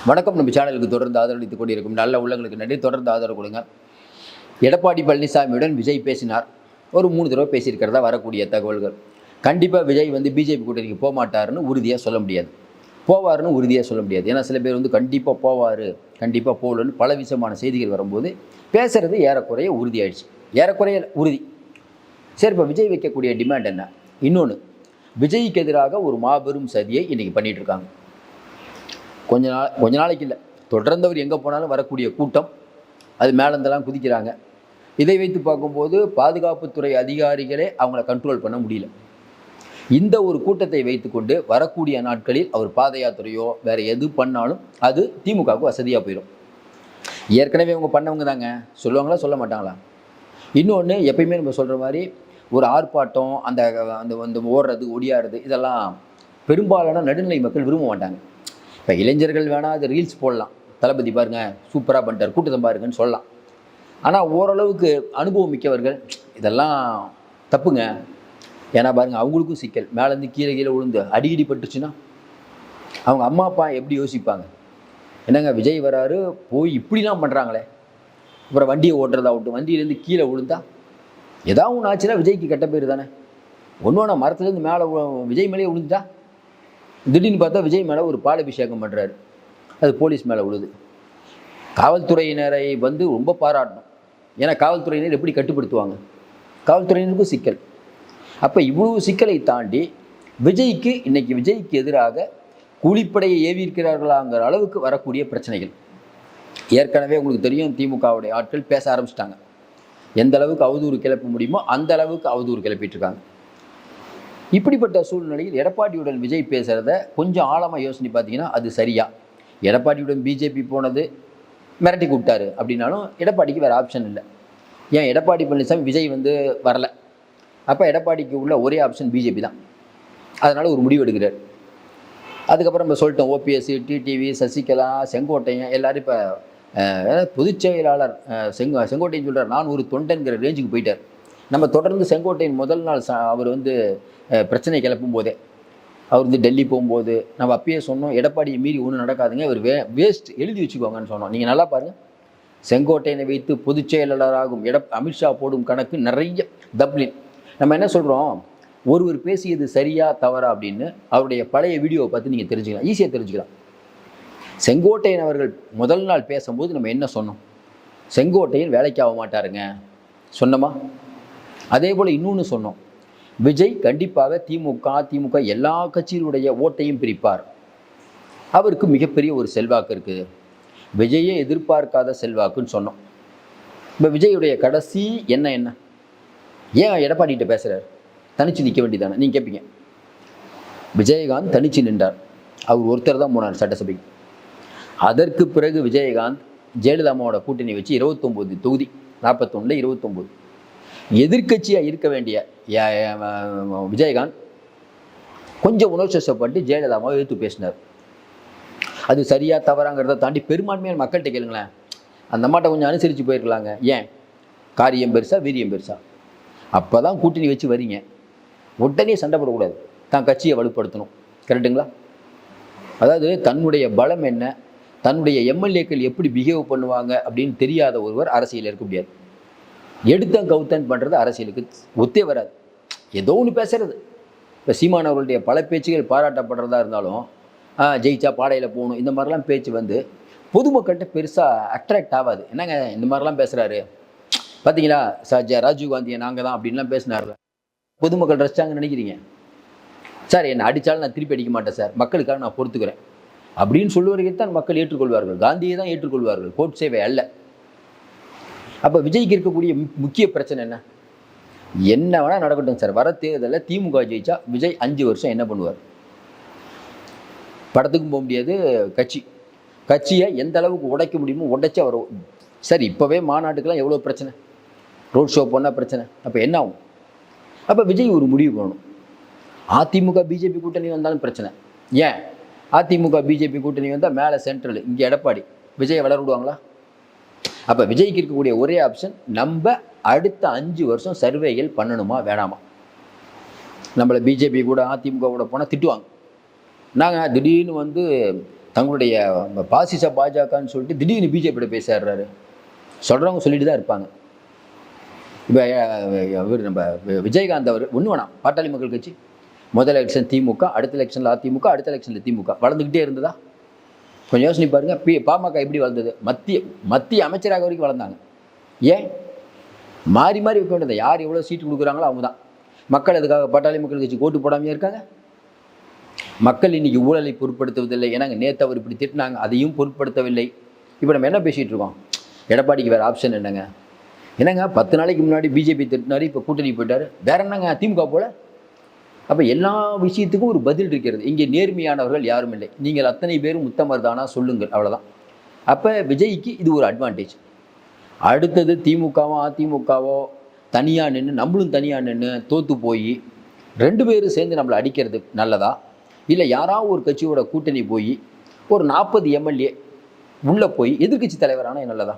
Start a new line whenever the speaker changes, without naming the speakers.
வணக்கம். நம்ம சேனலுக்கு தொடர்ந்து ஆதரவளித்துக் கொண்டிருக்கும் நல்ல உள்ளங்களுக்கு நன்றி. தொடர்ந்து ஆதரவு கொடுங்க. எடப்பாடி பழனிசாமியுடன் விஜய் பேசினார். ஒரு 3 தடவை பேசியிருக்கிறதா வரக்கூடிய தகவல்கள். கண்டிப்பாக விஜய் பிஜேபி கூட்டணிக்கு போக மாட்டாருன்னு உறுதியாக சொல்ல முடியாது, போவாருன்னு உறுதியாக சொல்ல முடியாது. ஏன்னா சில பேர் கண்டிப்பாக போவார், கண்டிப்பாக போகலன்னு பல விஷயமான செய்திகள் வரும்போது பேசுறது ஏறக்குறைய உறுதியாயிடுச்சு. ஏறக்குறைய உறுதி. சரி, இப்போ விஜய் வைக்கக்கூடிய டிமாண்ட் என்ன? இன்னொன்று, விஜய்க்கு எதிராக ஒரு மாபெரும் சதியை இன்றைக்கி பண்ணிகிட்டு இருக்காங்க. கொஞ்ச நாளைக்கு இல்லை, தொடர்ந்து அவர் எங்கே போனாலும் வரக்கூடிய கூட்டம், அது மேலேருந்தெல்லாம் குதிக்கிறாங்க. இதை வைத்து பார்க்கும்போது பாதுகாப்புத்துறை அதிகாரிகளே அவங்கள கண்ட்ரோல் பண்ண முடியல. இந்த ஒரு கூட்டத்தை வைத்துக்கொண்டு வரக்கூடிய நாட்களில் அவர் பாத யாத்திரையோ வேறு எது பண்ணாலும் அது திமுகவுக்கு வசதியாக போயிடும். ஏற்கனவே அவங்க பண்ணவங்க தாங்க, சொல்லுவாங்களா சொல்ல மாட்டாங்களா? இன்னொன்று, எப்பயுமே நம்ம சொல்கிற மாதிரி ஒரு ஆர்ப்பாட்டம், அந்த அந்த ஓடுறது ஒடியாடுறது, இதெல்லாம் பெரும்பாலான நடுநிலை மக்கள் விரும்ப மாட்டாங்க. இப்போ இளைஞர்கள் வேணால் அது ரீல்ஸ் போடலாம், தளபதி பாருங்கள் சூப்பராக பண்ணிட்டார், கூட்டத்தை பாருங்கன்னு சொல்லலாம். ஆனால் ஓரளவுக்கு அனுபவம் மிக்கவர்கள் இதெல்லாம் தப்புங்க. ஏன்னா பாருங்கள், அவங்களுக்கும் சிக்கல். மேலேருந்து கீழே விழுந்து அடிக்கடி பட்டுச்சுன்னா அவங்க அம்மா அப்பா எப்படி யோசிப்பாங்க? என்னங்க விஜய் வராரு, போய் இப்படிலாம் பண்ணுறாங்களே. அப்புறம் வண்டியை ஓட்டுறதாகட்டும், வண்டியிலேருந்து கீழே விழுந்தா ஏதாவது ஒன்று ஆச்சுன்னா விஜய்க்கு கெட்ட பேர் தானே. ஒன்று மரத்துலேருந்து மேலே விஜய் மேலேயே விழுந்துட்டா, திடீர்னு பார்த்தா விஜய் மேலே ஒரு பாலபிஷேகம் பண்ணுறாரு, அது போலீஸ் மேலே விழுது. காவல்துறையினரை ரொம்ப பாராட்டணும். ஏன்னா காவல்துறையினர் எப்படி கட்டுப்படுத்துவாங்க? காவல்துறையினருக்கும் சிக்கல். அப்போ இவ்வளவு சிக்கலை தாண்டி விஜய்க்கு எதிராக கூலிப்படையை ஏவியிருக்கிறார்களாங்கிற அளவுக்கு வரக்கூடிய பிரச்சனைகள். ஏற்கனவே உங்களுக்கு தெரியும், திமுகவுடைய ஆட்கள் பேச ஆரம்பிச்சிட்டாங்க. எந்த அளவுக்கு அவதூறு கிளப்ப முடியுமோ அந்த அளவுக்கு அவதூறு கிளப்பிட்டு இருக்காங்க. இப்படிப்பட்ட சூழ்நிலையில் எடப்பாடியுடன் விஜய் பேசுகிறத கொஞ்சம் ஆழமாக யோசனை பார்த்தீங்கன்னா அது சரியா? எடப்பாடியுடன் பிஜேபி போனது மிரட்டி கூப்பிட்டாரு அப்படின்னாலும் எடப்பாடிக்கு வேறு ஆப்ஷன் இல்லை. ஏன் எடப்பாடி பழனிசாமி விஜய் வரலை, அப்போ எடப்பாடிக்கு உள்ள ஒரே ஆப்ஷன் பிஜேபி தான். அதனால் ஒரு முடிவு எடுக்கிறார். அதுக்கப்புறம் நம்ம சொல்லிட்டோம், ஓபிஎஸ், டிடிவி, சசிகலா, செங்கோட்டையன் எல்லாரும் இப்போ பொதுச் செயலாளர் செங்கோட்டையன் சொல்கிறார், நான் ஒரு தொண்டன்கிற ரேஞ்சுக்கு போயிட்டார். நம்ம தொடர்ந்து செங்கோட்டையன் முதல் நாள் அவர் பிரச்சனை கிளப்பும் போதே, அவர் டெல்லி போகும்போது நம்ம அப்பயே சொன்னோம், எடப்பாடியை மீறி ஒன்றும் நடக்காதுங்க, இவர் வேஸ்ட், எழுதி வச்சுக்கோங்கன்னு சொன்னோம். நீங்கள் நல்லா பாருங்கள், செங்கோட்டையனை வைத்து பொதுச் செயலாளராகும் அமித்ஷா போடும் கணக்கு நிறைய தப்ளின். நம்ம என்ன சொல்கிறோம், ஒருவர் பேசியது சரியா தவறா அப்படின்னு அவருடைய பழைய வீடியோவை பார்த்து நீங்கள் தெரிஞ்சுக்கலாம், ஈஸியாக தெரிஞ்சுக்கலாம். செங்கோட்டையன் அவர்கள் முதல் நாள் பேசும்போது நம்ம என்ன சொன்னோம்? செங்கோட்டையன் வேலைக்கு ஆக மாட்டாருங்க சொன்னோமா? அதே போல் இன்னொன்று சொன்னோம், விஜய் கண்டிப்பாக திமுக எல்லா கட்சியினுடைய ஓட்டையும் பிரிப்பார், அவருக்கு மிகப்பெரிய ஒரு செல்வாக்கு இருக்குது, விஜயை எதிர்பார்க்காத செல்வாக்குன்னு சொன்னோம். இப்போ விஜயுடைய கடைசி என்ன ஏன் எடப்பாடிகிட்ட பேசுகிறார்? தனிச்சு நிற்க வேண்டியதானே நீங்கள் கேட்பீங்க. விஜயகாந்த் தனிச்சு நின்றார், அவர் ஒருத்தர் தான் போனார் சட்டசபைக்கு. அதற்கு பிறகு விஜயகாந்த் ஜெயலலிதாமாவோட கூட்டணி வச்சு 29 தொகுதி, 41 29 எதிர்கட்சியாக இருக்க வேண்டிய விஜயகாந்த் கொஞ்சம் உணர்ச்சிப்பட்டு ஜெயலலிதாவை எதிர்த்து பேசினார். அது சரியா தவறாங்கிறத தாண்டி பெரும்பான்மையான மக்கள்கிட்ட கேளுங்களேன், அந்த அம்மாட்ட கொஞ்சம் அனுசரித்து போயிருக்கலாங்க. ஏன்? காரியம் பெருசா வீரியம் பெருசா? அப்போ தான் கூட்டணி வச்சு வரீங்க, உடனே சண்டை போடக்கூடாது, தான் கட்சியை வலுப்படுத்தணும். கரெக்டுங்களா? அதாவது தன்னுடைய பலம் என்ன, தன்னுடைய எம்எல்ஏக்கள் எப்படி பிஹேவ் பண்ணுவாங்க அப்படின்னு தெரியாத ஒருவர் அரசியல் இருக்க முடியாது. எடுத்தன் கவுத்தன் பண்ணுறது அரசியலுக்கு ஒத்தே வராது. ஏதோ ஒன்று பேசுறது. இப்போ சீமான் அவர்களுடைய பல பேச்சுகள் பாராட்டப்படுறதா இருந்தாலும், ஜெயிச்சா பாடையில் போகணும், இந்த மாதிரிலாம் பேச்சு பொதுமக்கள்கிட்ட பெருசாக அட்ராக்ட் ஆகாது. என்னங்க இந்த மாதிரிலாம் பேசுகிறாரு, பார்த்தீங்களா ராஜீவ்காந்தியை நாங்கள் தான் அப்படின்லாம் பேசினார்ல, பொதுமக்கள் ரசிச்சாங்கன்னு நினைக்கிறீங்க? சார் என்னை அடித்தாலும் நான் திருப்பி அடிக்க மாட்டேன் சார், மக்களுக்காக நான் பொறுத்துக்கிறேன் அப்படின்னு சொல்லுவவர்கள் தான் மக்கள் ஏற்றுக்கொள்வார்கள், காந்தியை தான் ஏற்றுக்கொள்வார்கள், கோட் சேவை அல்ல. அப்போ விஜய்க்கு இருக்கக்கூடிய முக்கிய பிரச்சனை என்ன வேணால் நடக்கட்டும் சார், வர தேர்தலில் திமுக ஜெயிச்சா விஜய் 5 வருஷம் என்ன பண்ணுவார்? படத்துக்கும் போக முடியாது, கட்சியை எந்த அளவுக்கு உடைக்க முடியுமோ உடைச்சி அவர் சார். இப்போவே மாநாட்டுக்கெல்லாம் எவ்வளோ பிரச்சனை, ரோட் ஷோ போனால் பிரச்சனை. அப்போ என்ன ஆகும்? அப்போ விஜய் ஒரு முடிவு பண்ணணும். அதிமுக பிஜேபி கூட்டணி வந்தாலும் பிரச்சனை. ஏன் அதிமுக பிஜேபி கூட்டணி வந்தால் மேலே சென்ட்ரல், இங்கே எடப்பாடி, விஜயை வளர விடுவாங்களா? அப்போ விஜய்க்கு இருக்கக்கூடிய ஒரே ஆப்ஷன், நம்ம அடுத்த 5 வருஷம் சர்வேகள் பண்ணணுமா வேணாமா? நம்மளை பிஜேபி கூட அதிமுக கூட போனால் திட்டுவாங்க. நாங்கள் திடீர்னு தங்களுடைய பாசிச பாஜகன்னு சொல்லிட்டு திடீர்னு பிஜேபியோட பேசுறாரு. சொல்கிறவங்க சொல்லிட்டு தான் இருப்பாங்க. இப்போ இவர் நம்ம விஜயகாந்த் அவர் ஒன்று வேணாம், பாட்டாளி மக்கள் கட்சி முதல் எலெக்ஷன் திமுக, அடுத்த எலெக்ஷனில் அதிமுக, அடுத்த எலெக்ஷனில் திமுக வளர்ந்துக்கிட்டே இருந்ததா? கொஞ்சம் யோசனை பாருங்க. பாமக எப்படி வளர்ந்தது? மத்திய அமைச்சராக வரைக்கும் வளர்ந்தாங்க. ஏன்? மாறி மாறி வைக்க வேண்டியது. யார் எவ்வளோ சீட்டு கொடுக்குறாங்களோ அவங்க தான். மக்கள் அதுக்காக பாட்டாளி மக்கள் கட்சி ஓட்டு போடாமையே இருக்காங்க. மக்கள் இன்னைக்கு ஊழலை பொருட்படுத்துவதில்லை. ஏன்னாங்க நேற்று அவர் இப்படி திட்டினாங்க, அதையும் பொருட்படுத்தவில்லை. இப்போ நம்ம என்ன பேசிகிட்டு இருக்கோம்? எடப்பாடிக்கு வேறு ஆப்ஷன் என்னங்க? என்னங்க 10 நாளைக்கு முன்னாடி பிஜேபி திட்டினாரு, இப்போ கூட்டணி போயிட்டார். வேற என்னங்க திமுக போல? அப்போ எல்லா விஷயத்துக்கும் ஒரு பதில் இருக்கிறது. இங்கே நேர்மையானவர்கள் யாரும் இல்லை. நீங்கள் அத்தனை பேரும் உத்தமர் தானா சொல்லுங்கள், அவ்வளோதான். அப்போ விஜய்க்கு இது ஒரு அட்வான்டேஜ். அடுத்தது திமுகவோ அதிமுகவோ தனியாக நின்று, நம்மளும் தனியாக நின்று தோற்று போய் 2 பேரும் சேர்ந்து நம்மளை அடிக்கிறது நல்லதா? இல்லை யாராவது ஒரு கட்சியோட கூட்டணி போய் ஒரு 40 எம்எல்ஏ உள்ளே போய் எதிர்கட்சி தலைவரான நல்லதா?